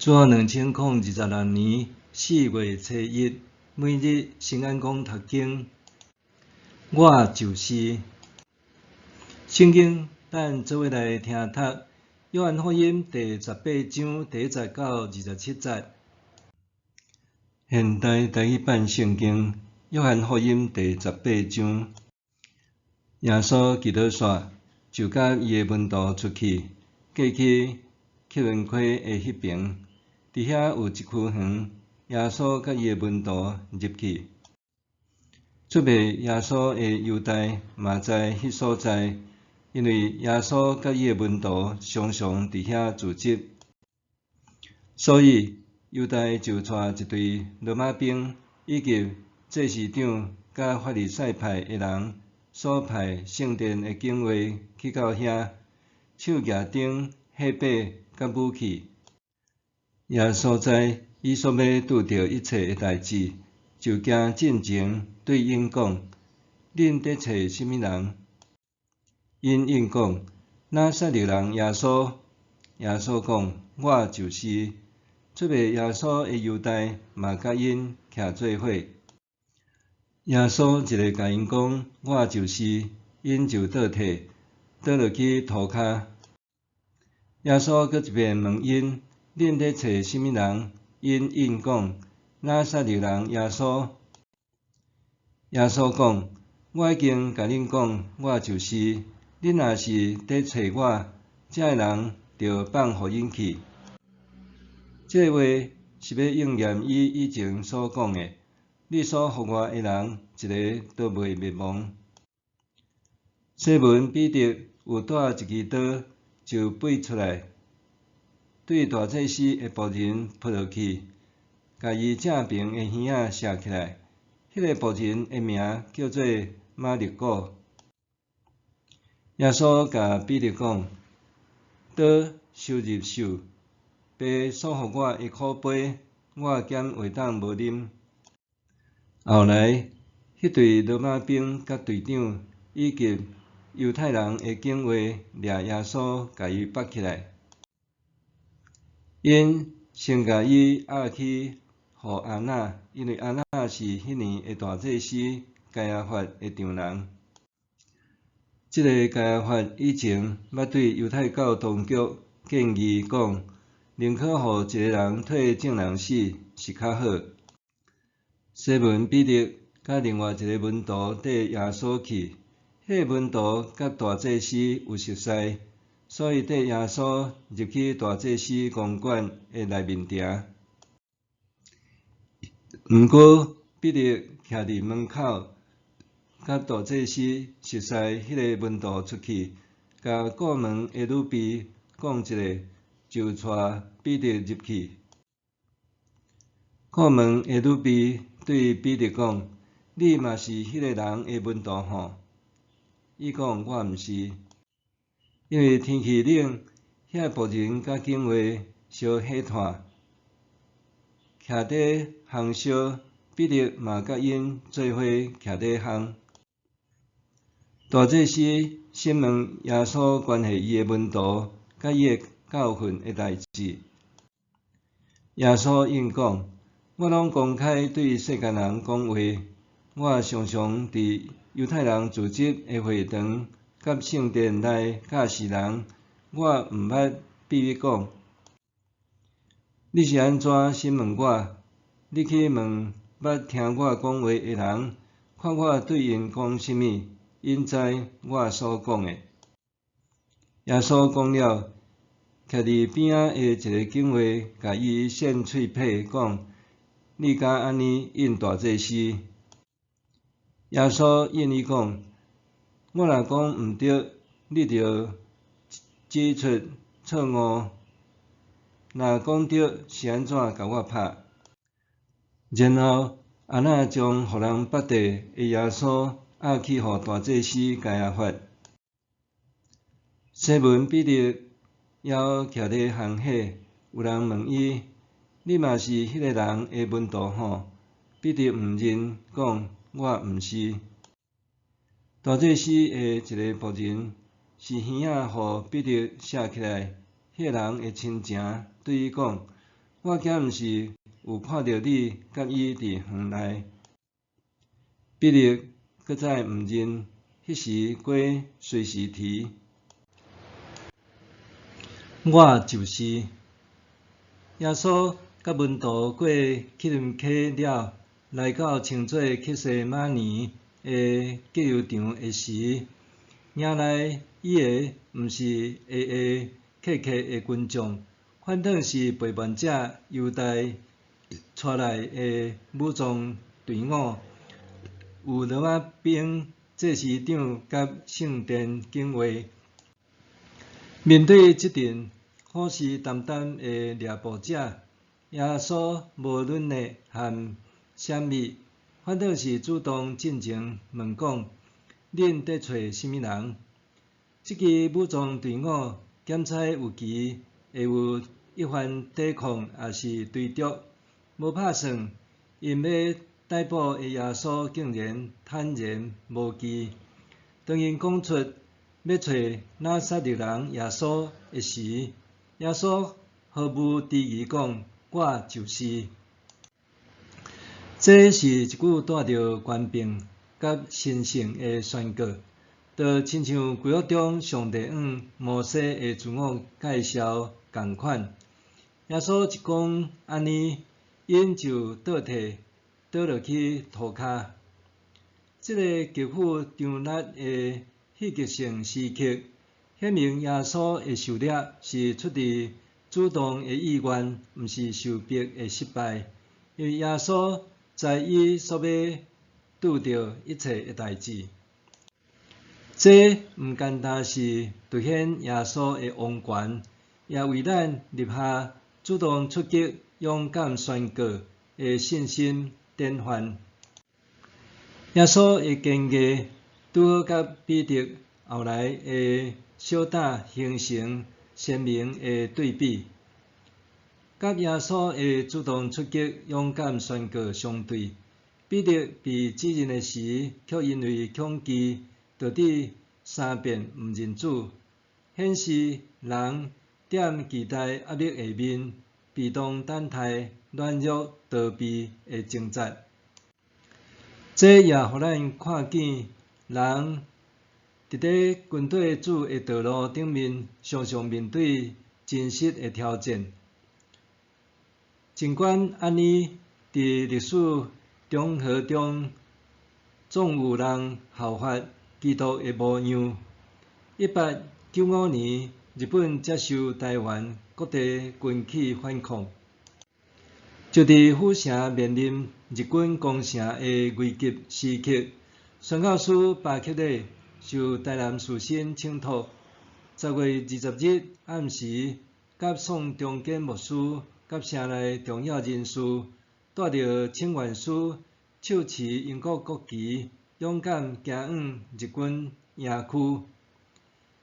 自2026年4月初1，每日新安宫读经，我就是圣经。咱做伙来听读《约翰福音》第18章第1节到27节。现代台语版圣经《约翰福音》第18章。耶稣基督说，就甲伊的门徒出去，过去克伦溪的迄边。伫遐有一区园，耶稣甲伊的门徒入去。出卖耶稣的犹大嘛在迄所在，因为耶稣甲伊的门徒常常伫遐聚集，所以犹大就带一队罗马兵以及祭司长甲法利赛派的人所派圣殿的警卫去到遐，手举顶火把甲武器。耶稣知伊所要拄着一切的代志，就行进前对因讲：“恁伫找什么人？”因应讲：“拿撒勒人耶稣。”耶稣讲：“我就是。”出卖耶稣的犹大嘛甲因徛做伙。耶稣一个甲因讲：“我就是。”因就倒退，倒落去涂骹。耶稣搁一遍问因：“恁伫找什么人？”因应讲：“拿撒勒人耶稣。”耶稣讲：“我已经甲恁讲，我就是。恁若是伫找我，遮个人就放互因去。”这话是要应验伊以前所讲的：“你所互我的人，一个都袂灭亡。”西门彼得有带一支刀，就飞出来，对大祭司的仆人扑落去，甲伊正边的耳仔射起来。迄个仆人的名叫做马勒古。耶稣甲彼得讲：“刀收入手，爸所互我的苦杯，我减会当无啉。”后来，迄队罗马兵甲队长以及犹太人的警卫掠耶稣，甲伊绑起来。因先甲伊押去互安那，因为安那是迄年的大祭司该亚法的丈人。这个该亚法以前捌对犹太教当局建议讲，宁可互一个人替众人死是较好。西门彼得甲另外一个门徒缀耶稣去。迄个门徒甲大祭司有熟识，所以缀耶稣入去大祭司公馆的内面埕。毋过彼得徛伫门口，甲大祭司熟识迄个门徒出去，甲顾门的女婢讲一下，就带彼得入去。顾门的女婢对彼得讲：“你嘛是迄个人的门徒吼？”伊讲：“我毋是，因为天气冷，遐仆人甲警卫烧火炭，徛伫烘烧。彼得嘛甲因做伙徛伫烘。”大祭司审问耶稣关系伊的门徒甲伊的教训的代志。耶稣应讲：“我拢公开对世间人讲话，我常常伫犹太人聚集的会堂，甲圣殿内教示人，我毋捌秘密讲。你是安怎审问我？你去问捌听我讲话的人，看我对因讲甚物，因知我所讲的。”耶稣讲了，徛伫边仔的一个警卫甲伊扇喙皮，讲：“你敢安尼应大祭司？”耶稣应伊讲：“我若讲毋对，你着指出错误；若讲对，是安怎甲我拍？”然后安那将互人绑地的耶稣押去互大祭司该亚法。西门彼得还徛伫烘火，有人问伊：“你嘛是迄个人的门徒吼？”彼得毋认，讲：“我毋是。”大祭司的一个仆人是耳仔互彼得射起来，迄个人的亲情对伊讲：“我竟毋是有看到你甲伊伫园内。彼得搁再毋认，迄时过随时提。我就是。耶稣甲门徒过克林溪了，来到称作克西马尼的隔油场的时，迎来伊个毋是下客的群众，反倒是陪伴者犹大带来的武装队伍，有罗马兵、祭司长甲圣殿警卫。面对即阵虎视眈眈的猎捕者，耶稣无论呢含啥物，反倒是主动进前问讲：恁伫找啥物人？即支武装队伍检采有期，会有一番抵抗，也是追逐，无拍算，因要逮捕的耶稣竟然坦然无惧。当因讲出要找拿撒勒人耶稣的时，耶稣毫无迟疑讲：我就是。这是一句带着权柄甲神圣的宣告，就亲像规约中上帝摩西的自我介绍共款。耶稣一讲安尼，因就倒退倒落去涂骹。这个极富张力的戏剧性时刻，显明耶稣的受猎是出自主动的意愿，毋是受逼的失败。因为耶稣知伊所要拄着一切的代志，这毋单单是凸显耶稣的王权，也为咱立下主动出击、勇敢宣告的信心典范。耶稣的坚毅，拄好甲彼得后来的小胆形成鲜明的对比。甲耶稣的主动出击、勇敢宣告相对，彼得被指认的时，却因为恐惧，导致三遍毋认主，显示人踮期待压力下面，被动等待、软弱逃避的挣扎。这也互咱看见，人伫咧军队主的道路顶面，常常面对真实的挑战。尽管安尼，伫历史长河中，总有人效法基督的模样。1895年，日本接受台湾，各地群起反抗。就伫府城面临日军攻城的危急时刻，宣教师巴克勒受台南士绅请托，10月20日暗时，甲宋中坚牧师甲城内重要人士，带着请愿书，手持英国国旗，勇敢行往日军营区。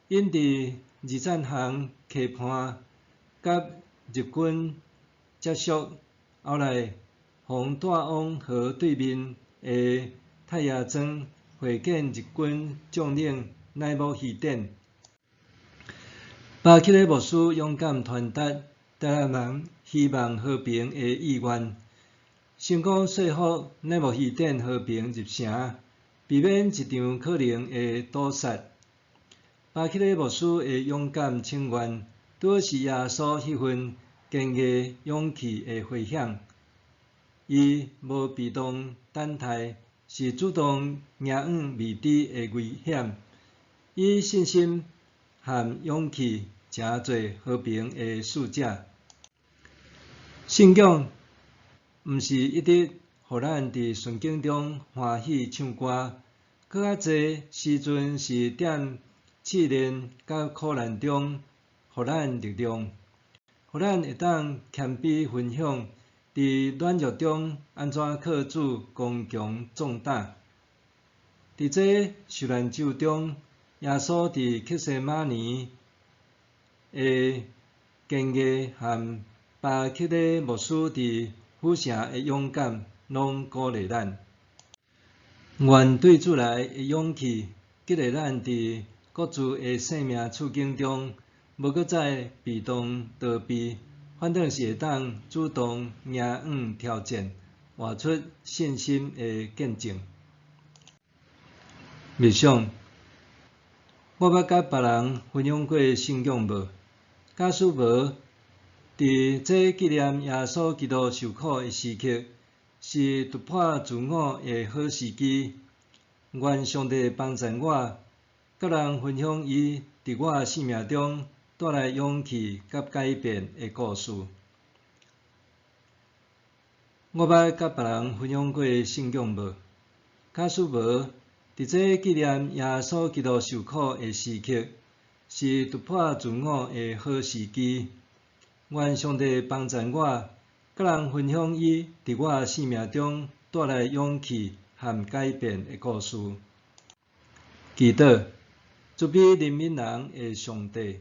因伫二战行期盼，甲日军接触，后来从大汪河对面的太阳庄会见日军将领奈木希典。巴克勒牧师勇敢传达台南人希望和平的意愿，成功说服奈木希典和平入城，避免一场可能的屠杀。巴克勒牧师的勇敢请愿，拄好是耶稣迄份坚毅勇气的回响。伊无被动等待，是主动迎往未知的危险，以信心和勇气成做和平的使者。信仰毋是一直互咱伫顺境中欢喜唱歌，搁较济时阵是踮试炼甲苦难中，互咱力量，互咱会当谦卑分享，伫软弱中安怎靠主刚强壮胆。伫这受难咒中，耶稣伫克西马尼的坚毅和巴克勒牧师伫府城的勇敢，拢鼓励咱。愿对主来的勇气，激励咱伫各自的生命处境中，无搁再被动逃避，反正是会当主动迎向挑战，活出信心的见证。默想，我捌甲别人分享过信仰无？假使无，伫这纪念耶稣基督受苦的时刻，是突破自我的好时机。愿上帝帮助我，甲人分享伊伫我生命中带来勇气甲改变的故事。我捌甲别人分享过信仰无？假使无，伫这纪念耶稣基督受苦的时刻，是突破自我的好时机。愿上帝帮助我，甲人分享伊伫我生命中带来勇气和改变的故事。祈祷，主比怜悯人的上帝，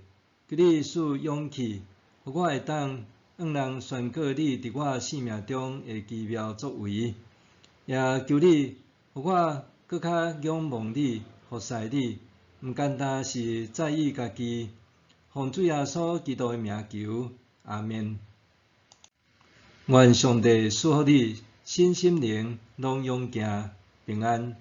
求你赐勇气，互我会当向人宣告你伫我生命中的奇妙作为，也求你互我搁较仰望你、服侍你，毋单单是在意家己。奉主耶稣基督的名求，阿们。愿上帝赐福你身心灵拢勇健平安。